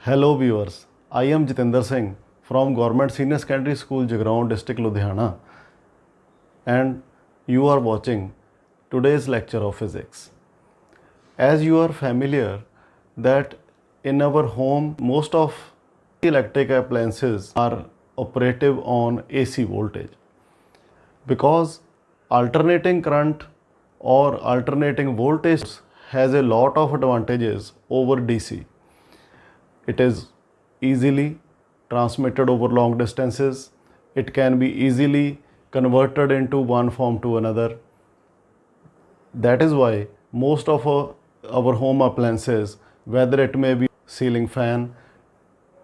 Hello viewers, I am Jitendra Singh from Government Senior Secondary School Jagaon district Ludhiana and you are watching today's lecture of physics. As you are familiar that in our home most of electric appliances are operative on AC voltage because alternating current or alternating voltage has a lot of advantages over DC. It is easily transmitted over long distances. It can be easily converted into one form to another. That is why most of our home appliances, whether it may be ceiling fan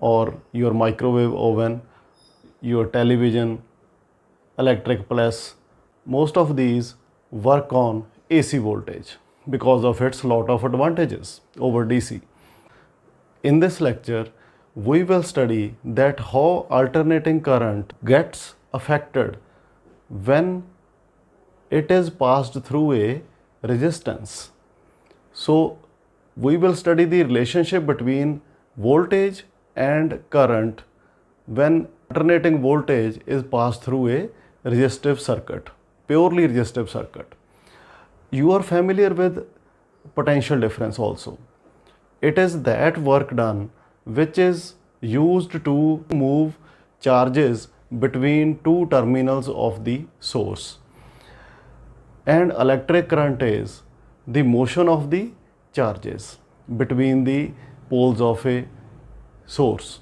or your microwave oven, your television, electric press, most of these work on AC voltage because of its lot of advantages over DC. In this lecture, we will study that how alternating current gets affected when it is passed through a resistance. So, we will study the relationship between voltage and current when alternating voltage is passed through a resistive circuit, purely resistive circuit. You are familiar with potential difference also. It is that work done which is used to move charges between two terminals of the source. And electric current is the motion of the charges between the poles of a source.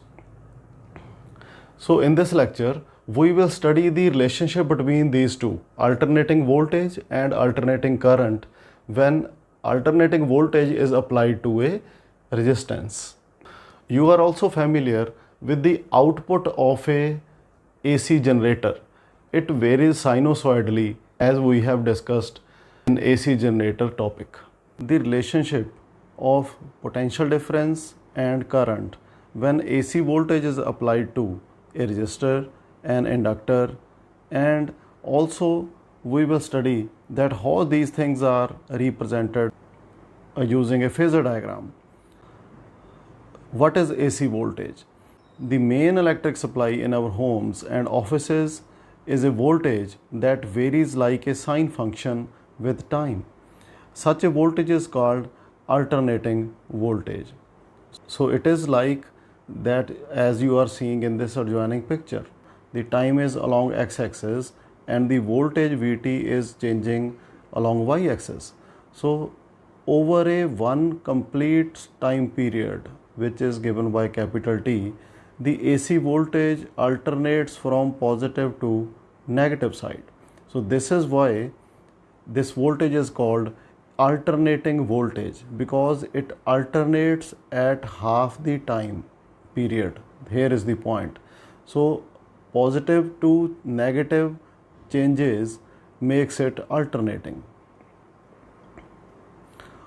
So in this lecture, we will study the relationship between these two, alternating voltage and alternating current, when alternating voltage is applied to a resistance. You are also familiar with the output of a AC generator. It varies sinusoidally as we have discussed in AC generator topic. The relationship of potential difference and current when AC voltage is applied to a resistor, an inductor, and also we will study that how these things are represented using a phasor diagram. What is AC voltage? The main electric supply in our homes and offices is a voltage that varies like a sine function with time. Such a voltage is called alternating voltage. So it is like that as you are seeing in this adjoining picture. The time is along x-axis and the voltage Vt is changing along y-axis. So over a one complete time period, which is given by capital T, the AC voltage alternates from positive to negative side. So this is why this voltage is called alternating voltage, because it alternates at half the time period. Here is the point. So positive to negative changes makes it alternating.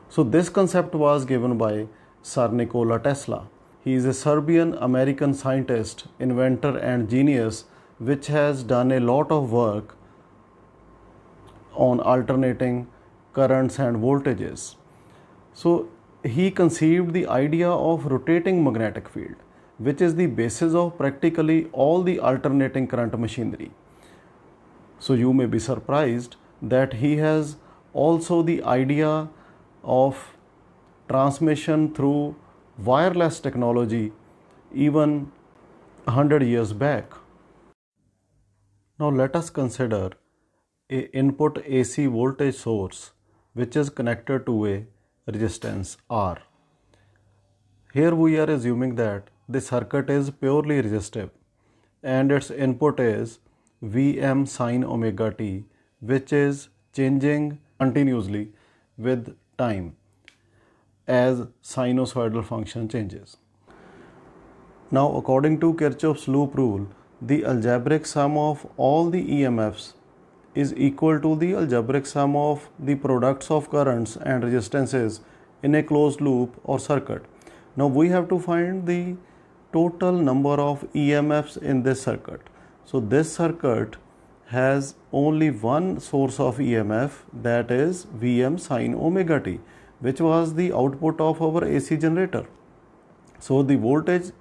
So this concept was given by Sir Nikola Tesla. He is a Serbian-American scientist, inventor and genius which has done a lot of work on alternating currents and voltages. So he conceived the idea of rotating magnetic field, which is the basis of practically all the alternating current machinery. So you may be surprised that he has also the idea of transmission through wireless technology even 100 years back. Now let us consider a input AC voltage source which is connected to a resistance R. Here we are assuming that the circuit is purely resistive and its input is Vm sine omega t, which is changing continuously with time as sinusoidal function changes. Now according to Kirchhoff's loop rule, the algebraic sum of all the EMFs is equal to the algebraic sum of the products of currents and resistances in a closed loop or circuit. Now we have to find the total number of EMFs in this circuit. So this circuit has only one source of EMF, that is Vm sine omega t, which was the output of our AC generator. So the voltage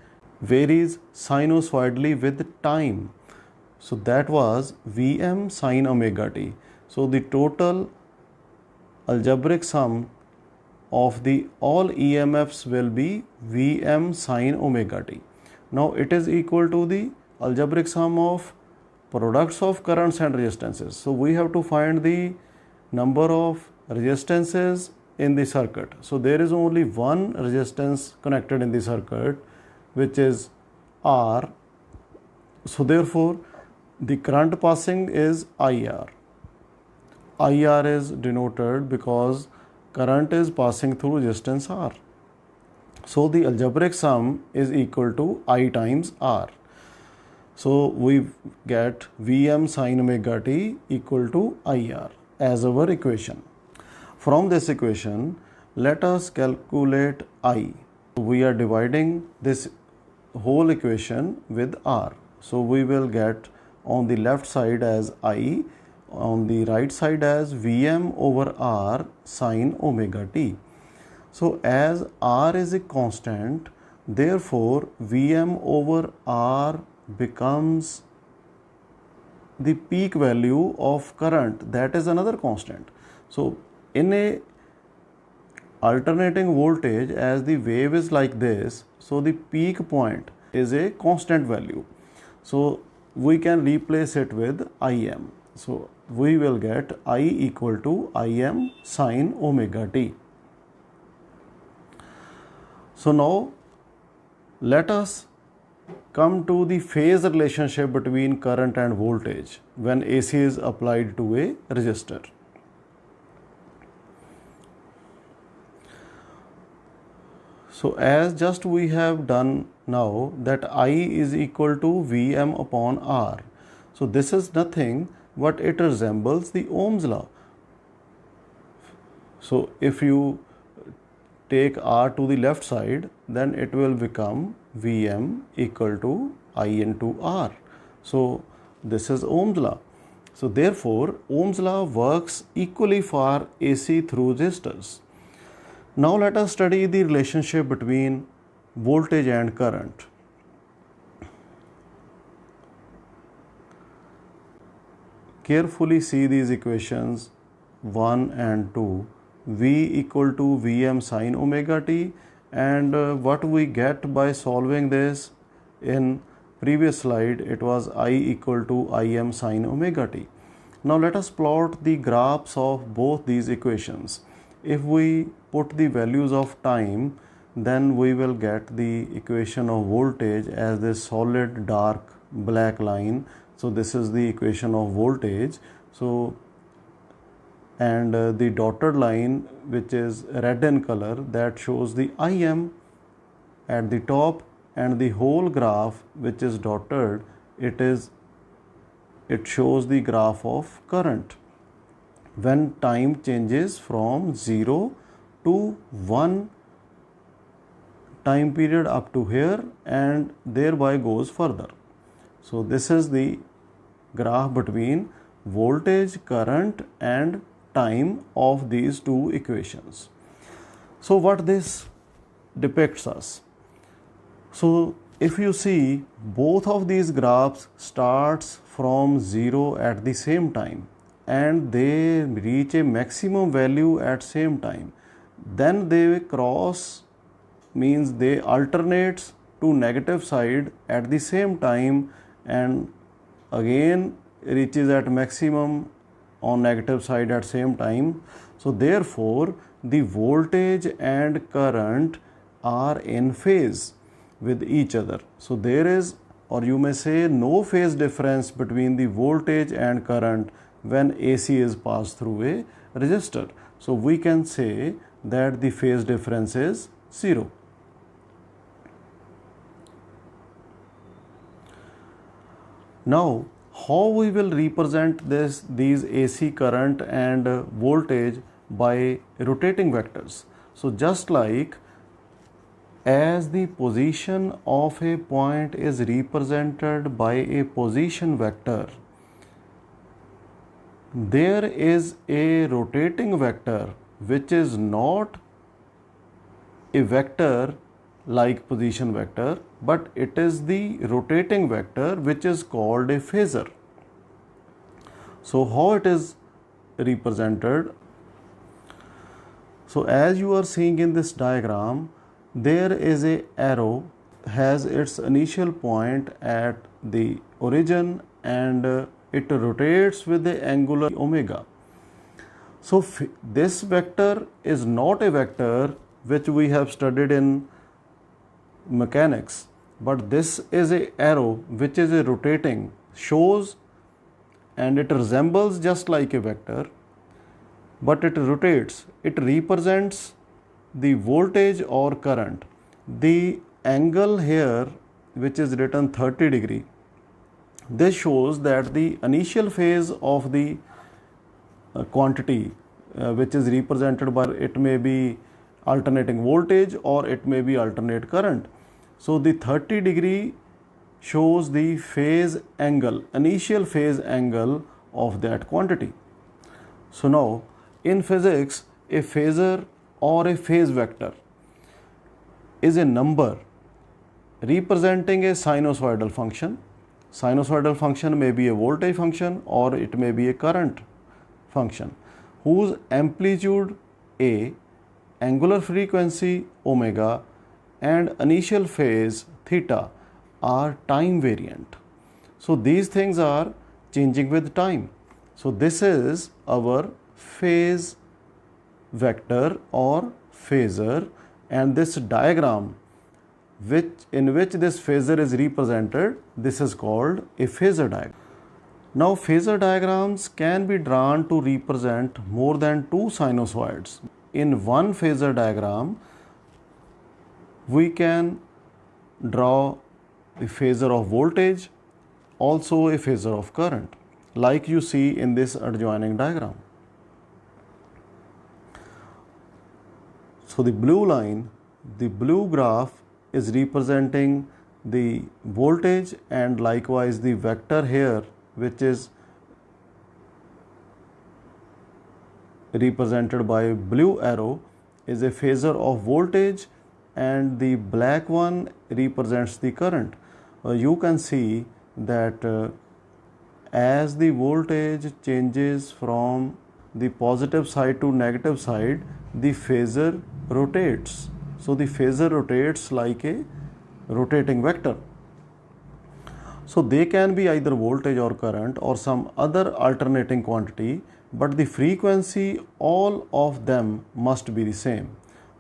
varies sinusoidally with time. So that was Vm sine omega t. So the total algebraic sum of the all EMFs will be Vm sine omega t. Now it is equal to the algebraic sum of products of currents and resistances. So we have to find the number of resistances in the circuit. So there is only one resistance connected in the circuit, which is R. So therefore the current passing is IR. IR is denoted because current is passing through resistance R. So the algebraic sum is equal to I times R. So we get Vm sine omega t equal to IR as our equation. From this equation, let us calculate I. We are dividing this whole equation with R. So we will get on the left side as I, on the right side as Vm over R sine omega t. So as R is a constant, therefore Vm over R becomes the peak value of current, that is another constant. So in a alternating voltage, as the wave is like this, so the peak point is a constant value. So we can replace it with Im. So we will get I equal to Im sine omega t. So now let us come to the phase relationship between current and voltage when AC is applied to a resistor. So as just we have done now that I is equal to Vm upon R. So this is nothing but it resembles the Ohm's law. So if you take R to the left side, then it will become Vm equal to I into R. So this is Ohm's law. So therefore Ohm's law works equally for AC through resistors. Now let us study the relationship between voltage and current. Carefully see these equations 1 and 2. V equal to Vm sine omega t, and what we get by solving this in previous slide, it was I equal to Im sine omega t. Now let us plot the graphs of both these equations. If we put the values of time, then we will get the equation of voltage as this solid dark black line. So this is the equation of voltage. So and the dotted line, which is red in color, that shows the Im at the top, and the whole graph which is dotted, it shows the graph of current when time changes from 0 to 1 time period up to here and thereby goes further. So this is the graph between voltage, current and time of these two equations. So what this depicts us? So if you see, both of these graphs starts from 0 at the same time and they reach a maximum value at same time. Then they cross, means they alternates to negative side at the same time and again reaches at maximum on negative side at same time. So therefore the voltage and current are in phase with each other. So there is, or you may say, no phase difference between the voltage and current when AC is passed through a resistor. So we can say that the phase difference is 0. Now how we will represent these AC current and voltage by rotating vectors. So just like as the position of a point is represented by a position vector, there is a rotating vector which is not a vector like position vector, but it is the rotating vector which is called a phasor. So how it is represented? So as you are seeing in this diagram, there is a arrow has its initial point at the origin and it rotates with the angular omega. So this vector is not a vector which we have studied in mechanics, but this is a arrow which is a rotating, shows, and it resembles just like a vector, but it rotates. It represents the voltage or current. The angle here, which is written 30 degree, this shows that the initial phase of the quantity which is represented by, it may be alternating voltage or it may be alternate current. So the 30 degree shows the phase angle, initial phase angle of that quantity. So now in physics, a phasor or a phase vector is a number representing a sinusoidal function. Sinusoidal function may be a voltage function or it may be a current function whose amplitude A, angular frequency omega, and initial phase theta are time variant. So these things are changing with time. So this is our phase vector or phasor, and this diagram in which this phasor is represented, this is called a phasor diagram. Now phasor diagrams can be drawn to represent more than two sinusoids. In one phasor diagram, we can draw a phasor of voltage, also a phasor of current, like you see in this adjoining diagram. So the blue line, the blue graph is representing the voltage, and likewise the vector here, which is represented by a blue arrow, is a phasor of voltage, and the black one represents the current. You can see that as the voltage changes from the positive side to negative side, the phasor rotates. So the phasor rotates like a rotating vector. So they can be either voltage or current or some other alternating quantity, but the frequency, all of them must be the same.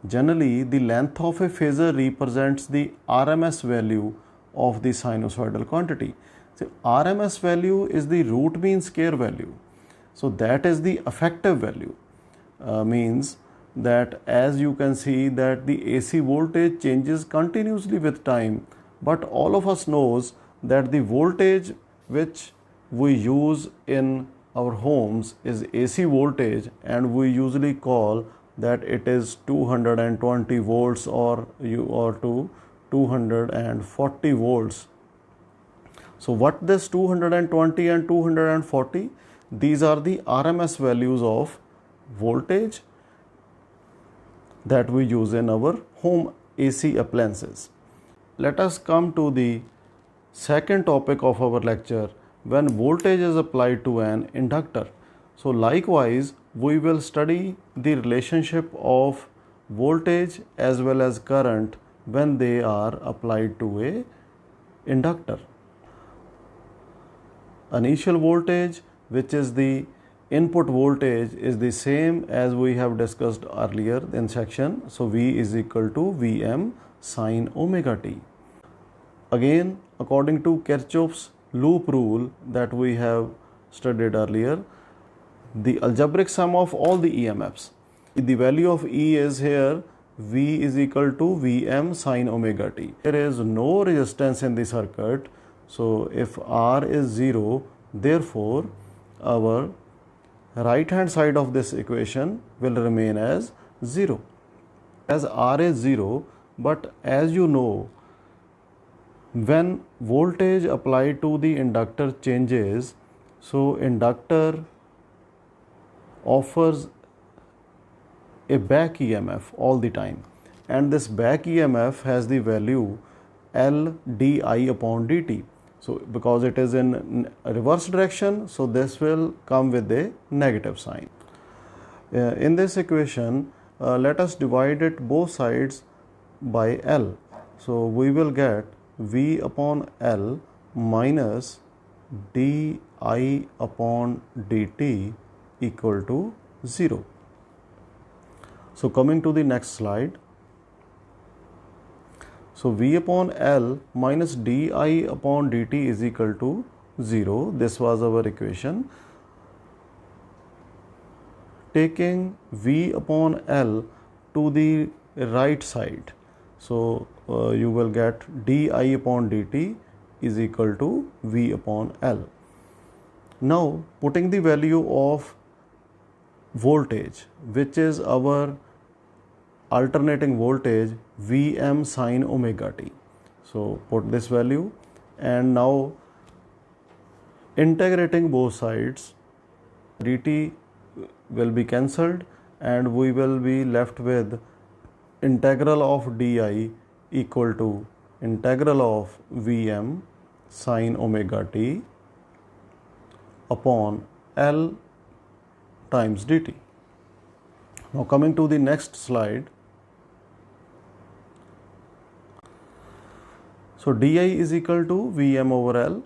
Generally, the length of a phasor represents the RMS value of the sinusoidal quantity. So RMS value is the root mean square value. So that is the effective value. Means that as you can see that the AC voltage changes continuously with time, but all of us knows that the voltage which we use in our homes is AC voltage, and we usually call that it is 220 volts or to 240 volts. So what this 220 and 240? These are the RMS values of voltage that we use in our home AC appliances. Let us come to the second topic of our lecture, when voltage is applied to an inductor. So likewise, we will study the relationship of voltage as well as current when they are applied to a inductor. Initial voltage, which is the input voltage, is the same as we have discussed earlier in section. So V is equal to Vm sine omega t. Again, according to Kirchhoff's loop rule that we have studied earlier, the algebraic sum of all the EMFs, the value of E is here V is equal to Vm sine omega t. There is no resistance in the circuit. So if R is 0, therefore our right hand side of this equation will remain as 0. As R is 0, but as you know, when voltage applied to the inductor changes, so inductor offers a back EMF all the time, and this back EMF has the value L di upon dt. So because it is in reverse direction, so this will come with a negative sign. In this equation, let us divide it both sides by L. So we will get V upon L minus di upon dt equal to 0. So coming to the next slide. So V upon L minus di upon dt is equal to 0. This was our equation. Taking V upon L to the right side, so you will get di upon dt is equal to V upon L. Now putting the value of voltage, which is our alternating voltage Vm sine omega t. So put this value, and now integrating both sides, dt will be cancelled and we will be left with integral of di equal to integral of Vm sine omega t upon L times dt. Now coming to the next slide. So di is equal to Vm over L.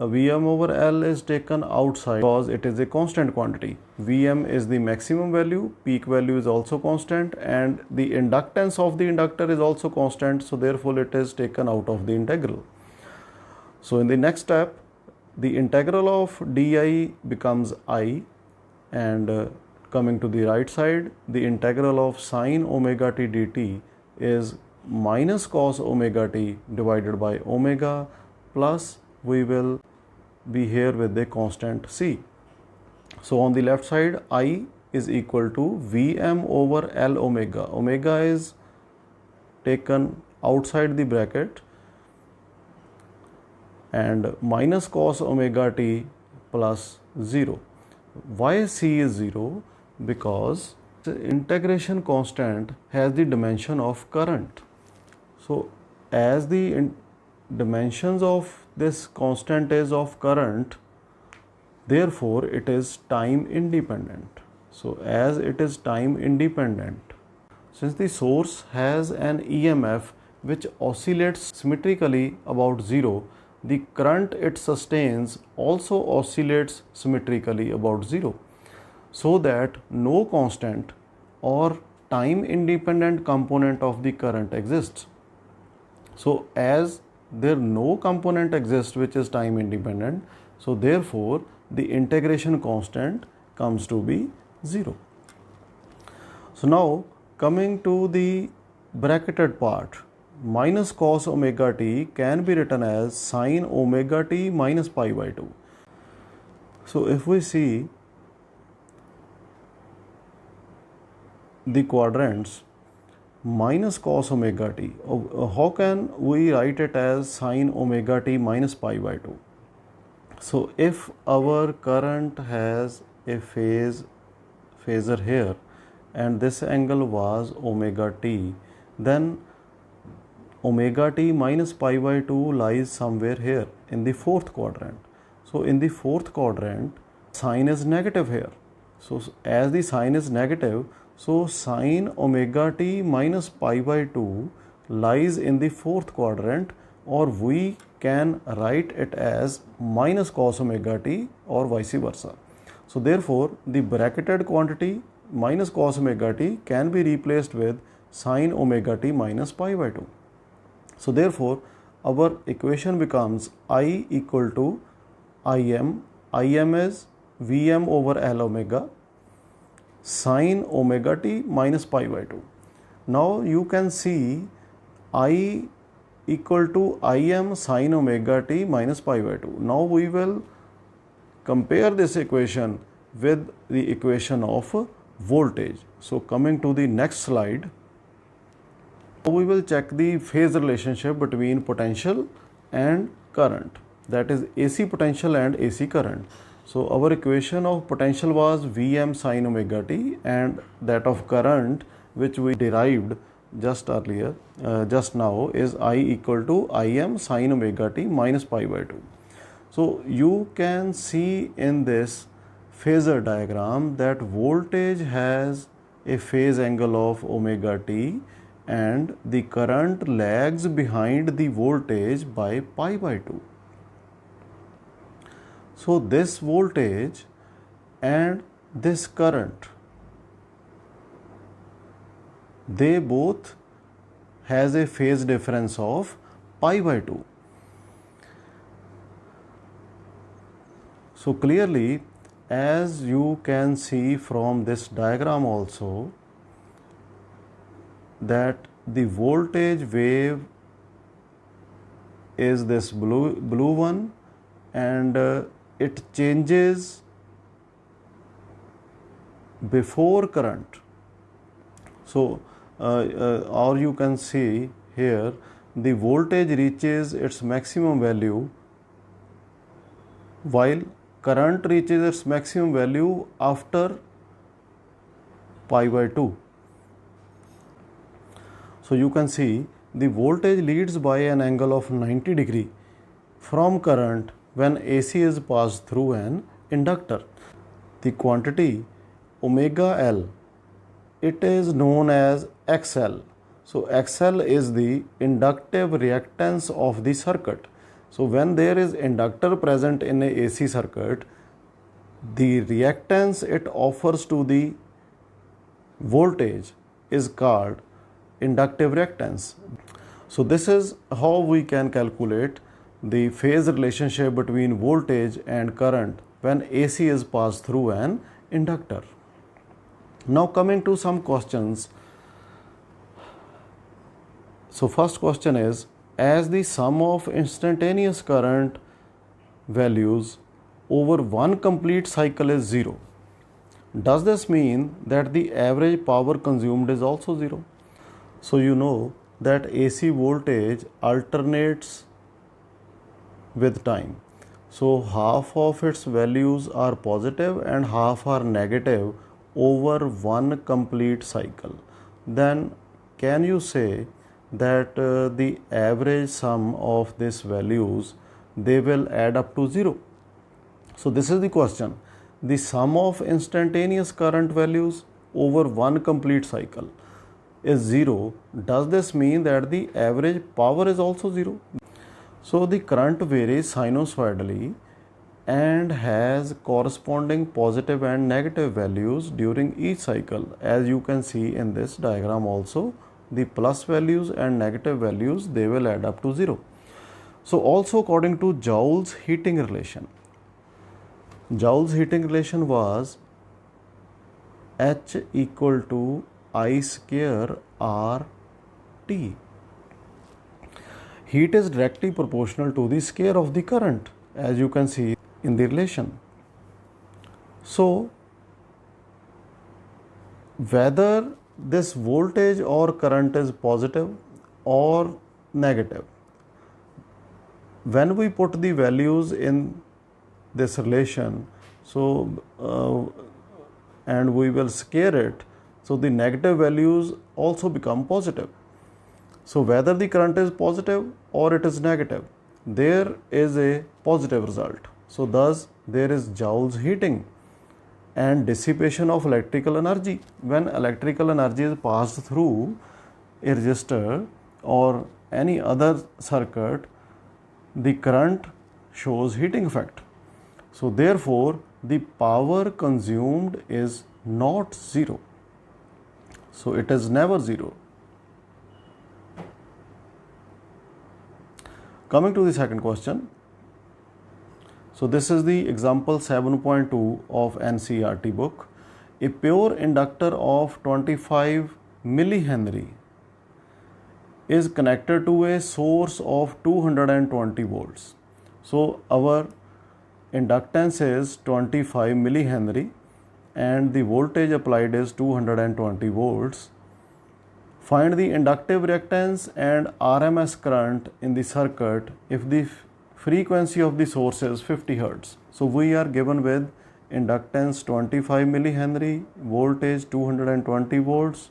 Vm over L is taken outside because it is a constant quantity. Vm is the maximum value, peak value is also constant, and the inductance of the inductor is also constant, so therefore it is taken out of the integral. So in the next step, the integral of di becomes I, and coming to the right side, the integral of sine omega t dt is minus cos omega t divided by omega, plus we will be here with a constant c. So on the left side, I is equal to Vm over L omega. Omega is taken outside the bracket, and minus cos omega t plus 0. Why c is 0? Because the integration constant has the dimension of current. So as the dimensions of this constant is of current, therefore it is time independent. So as it is time independent, since the source has an EMF which oscillates symmetrically about 0, the current it sustains also oscillates symmetrically about 0, so that no constant or time independent component of the current exists. So as there no component exists which is time independent, so therefore the integration constant comes to be 0. So now coming to the bracketed part, minus cos omega t can be written as sine omega t minus pi by 2. So if we see the quadrants, minus cos omega t, how can we write it as sine omega t minus pi by 2? So if our current has a phasor here and this angle was omega t, then omega t minus pi by 2 lies somewhere here in the fourth quadrant. So in the fourth quadrant, sine is negative here. So as the sine is negative, so sine omega t minus pi by 2 lies in the fourth quadrant, or we can write it as minus cos omega t or vice versa. So therefore the bracketed quantity minus cos omega t can be replaced with sine omega t minus pi by 2. So therefore our equation becomes I equal to Im. Im is Vm over L omega sine omega t minus pi by 2. Now you can see I equal to Im sine omega t minus pi by 2. Now we will compare this equation with the equation of voltage. So coming to the next slide, we will check the phase relationship between potential and current, that is AC potential and AC current. So our equation of potential was Vm sine omega t, and that of current which we derived just earlier, just now, is I equal to Im sin omega t minus pi by 2. So you can see in this phasor diagram that voltage has a phase angle of omega t and the current lags behind the voltage by pi by 2. So this voltage and this current, they both has a phase difference of pi by 2. So clearly, as you can see from this diagram also, that the voltage wave is this blue one, and it changes before current. So or you can see here, the voltage reaches its maximum value while current reaches its maximum value after pi by 2. So you can see the voltage leads by an angle of 90 degree from current when AC is passed through an inductor. The quantity omega L, it is known as XL. So XL is the inductive reactance of the circuit. So when there is inductor present in a AC circuit, the reactance it offers to the voltage is called inductive reactance. So this is how we can calculate the phase relationship between voltage and current when AC is passed through an inductor. Now coming to some questions. So first question is, as the sum of instantaneous current values over one complete cycle is 0, does this mean that the average power consumed is also 0? So you know that AC voltage alternates with time. So half of its values are positive and half are negative over one complete cycle. Then can you say that the average sum of these values, they will add up to 0? So this is the question. The sum of instantaneous current values over one complete cycle is 0. Does this mean that the average power is also 0? So the current varies sinusoidally and has corresponding positive and negative values during each cycle. As you can see in this diagram also, the plus values and negative values, they will add up to 0. So also according to Joule's heating relation, Joule's heating relation was H equal to I square RT. Heat is directly proportional to the square of the current, as you can see in the relation. So whether this voltage or current is positive or negative, when we put the values in this relation, so and we will square it, so the negative values also become positive. So whether the current is positive or it is negative, there is a positive result. So thus there is Joule's heating and dissipation of electrical energy. When electrical energy is passed through a resistor or any other circuit, the current shows heating effect. So therefore the power consumed is not 0. So it is never 0. Coming to the second question. So this is the example 7.2 of NCERT book. A pure inductor of 25 millihenry is connected to a source of 220 volts. So our inductance is 25 millihenry and the voltage applied is 220 volts. Find the inductive reactance and RMS current in the circuit if the frequency of the source is 50 Hz. So we are given with inductance 25 millihenry, voltage 220 volts,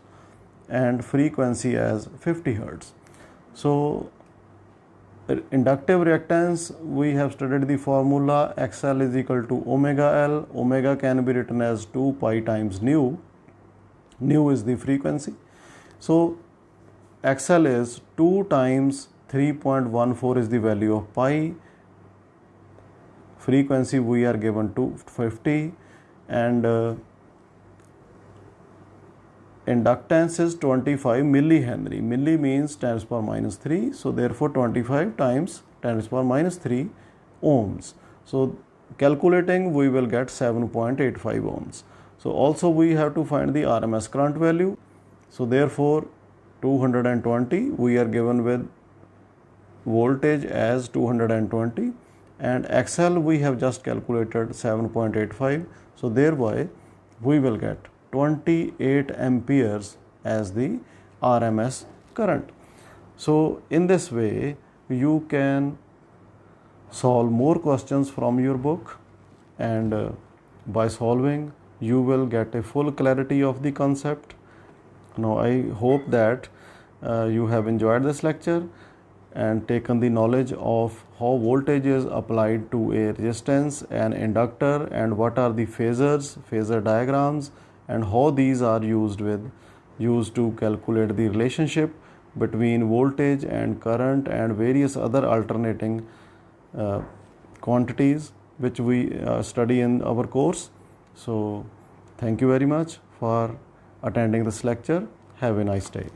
and frequency as 50 Hertz. So inductive reactance, we have studied the formula XL is equal to omega L. Omega can be written as 2 pi times nu. Nu is the frequency. So XL is 2 times 3.14 is the value of pi. Frequency we are given to 50, and inductance is 25 millihenry. Milli means 10 to the power minus 3. So therefore 25 times 10 to the power minus 3 ohms. So calculating, we will get 7.85 ohms. So also we have to find the RMS current value. So therefore 220, we are given with voltage as 220, and XL we have just calculated 7.85. So thereby we will get 28 amperes as the RMS current. So in this way you can solve more questions from your book, and by solving you will get a full clarity of the concept. Now I hope that you have enjoyed this lecture and taken the knowledge of how voltage is applied to a resistance and inductor, and what are the phasors, phasor diagrams, and how these are used to calculate the relationship between voltage and current and various other alternating quantities which we study in our course. So thank you very much for attending this lecture. Have a nice day.